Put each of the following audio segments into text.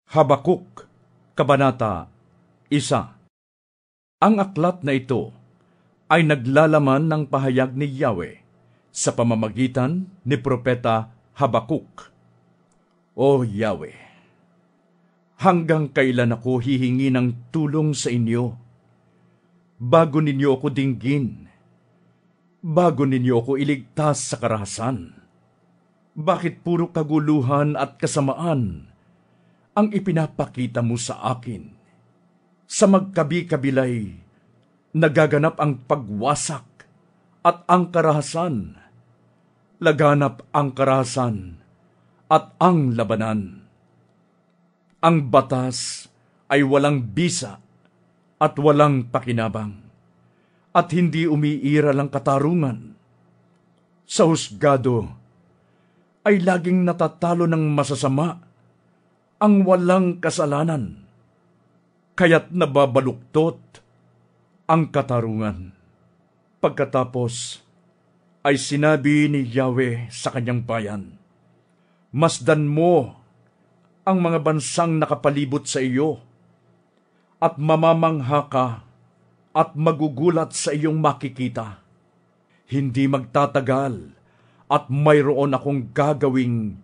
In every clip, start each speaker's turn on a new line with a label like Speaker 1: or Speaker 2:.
Speaker 1: Habakuk, Kabanata 1. Ang aklat na ito ay naglalaman ng pahayag ni Yahweh sa pamamagitan ni Propeta Habakuk. O Yahweh, hanggang kailan ako hihingi ng tulong sa inyo? Bago ninyo ako dinggin, bago ninyo ako iligtas sa karahasan. Bakit puro kaguluhan at kasamaan ang ipinapakita mo sa akin? Sa magkabi-kabilay, nagaganap ang pagwasak at ang karahasan. Laganap ang karahasan at ang labanan. Ang batas ay walang bisa at walang pakinabang, at hindi umiiral ang katarungan. Sa husgado ay laging natatalo ng masasama ang walang kasalanan, kaya't nababaluktot ang katarungan. Pagkatapos ay sinabi ni Yahweh sa kanyang bayan, masdan mo ang mga bansang nakapalibot sa iyo, at mamamangha ka at magugulat sa iyong makikita. Hindi magtatagal at mayroon akong gagawing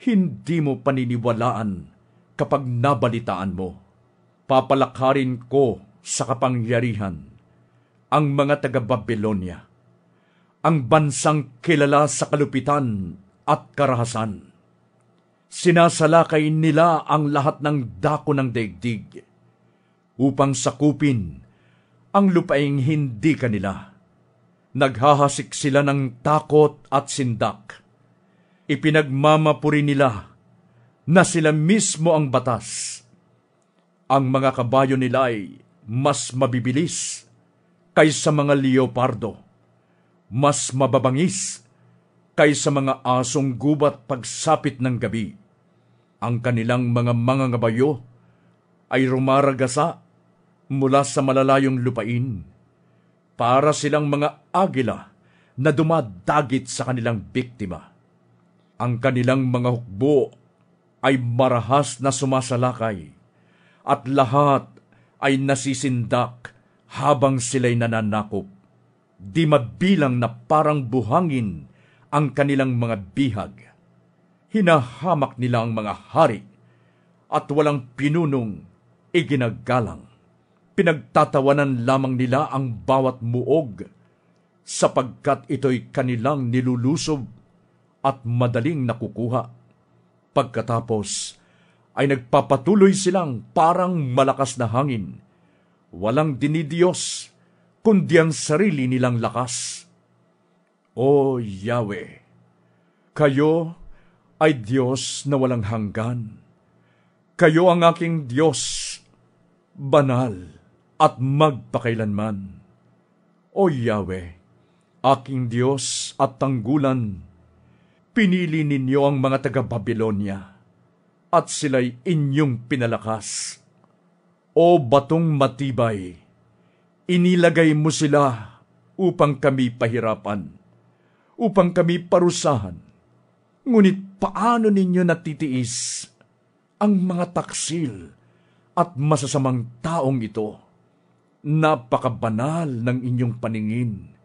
Speaker 1: hindi mo paniniwalaan kapag nabalitaan mo. Papalakarin ko sa kapangyarihan ang mga taga-Babylonia, ang bansang kilala sa kalupitan at karahasan. Sinasalakay nila ang lahat ng dako ng daigdig upang sakupin ang lupaing hindi kanila. Naghahasik sila ng takot at sindak. Ipinagmamapuri nila na sila mismo ang batas. Ang mga kabayo nila ay mas mabibilis kaysa mga leopardo, mas mababangis kaysa mga asong gubat pagsapit ng gabi. Ang kanilang mga mangangabayo ay rumaragasa mula sa malalayong lupain. Para silang mga agila na dumadagit sa kanilang biktima. Ang kanilang mga hukbo ay marahas na sumasalakay, at lahat ay nasisindak habang sila'y nananakop. Di mabilang na parang buhangin ang kanilang mga bihag. Hinahamak nila ang mga hari, at walang pinunong iginagalang. Pinagtatawanan lamang nila ang bawat muog, sapagkat ito'y kanilang nilulusob at madaling nakukuha. Pagkatapos ay nagpapatuloy silang parang malakas na hangin, walang dinidiyos kundi ang sarili nilang lakas. O Yahweh, kayo ay Diyos na walang hanggan. Kayo ang aking Diyos, banal at magpakailanman. O Yahweh, aking Diyos at tanggulan, pinili ninyo ang mga taga-Babylonia, at sila'y inyong pinalakas. O batong matibay, inilagay mo sila upang kami pahirapan, upang kami parusahan. Ngunit paano ninyo natitiis ang mga taksil at masasamang taong ito? Napakabanal ng inyong paningin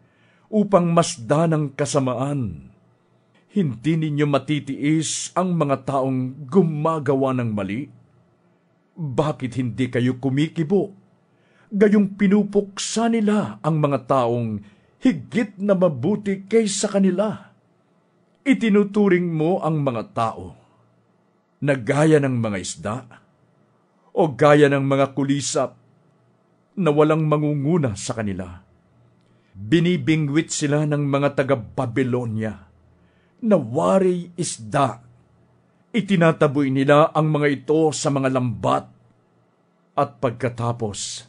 Speaker 1: upang masdan ang kasamaan. Hindi ninyo matitiis ang mga taong gumagawa ng mali? Bakit hindi kayo kumikibo? Gayong pinupuksa nila ang mga taong higit na mabuti kaysa kanila. Itinuturing mo ang mga tao na gaya ng mga isda o gaya ng mga kulisap na walang mangunguna sa kanila. Binibingwit sila ng mga taga-Babylonia na wari isda. Itinataboy nila ang mga ito sa mga lambat, at pagkatapos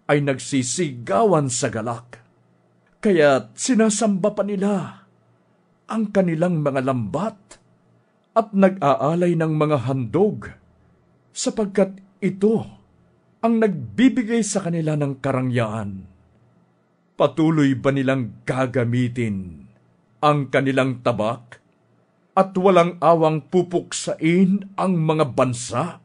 Speaker 1: ay nagsisigawan sa galak. Kaya't sinasamba pa nila ang kanilang mga lambat at nag-aalay ng mga handog, sapagkat ito ang nagbibigay sa kanila ng karangyaan. Patuloy ba nilang gagamitin ang kanilang tabak at walang awang pupuksain ang mga bansa?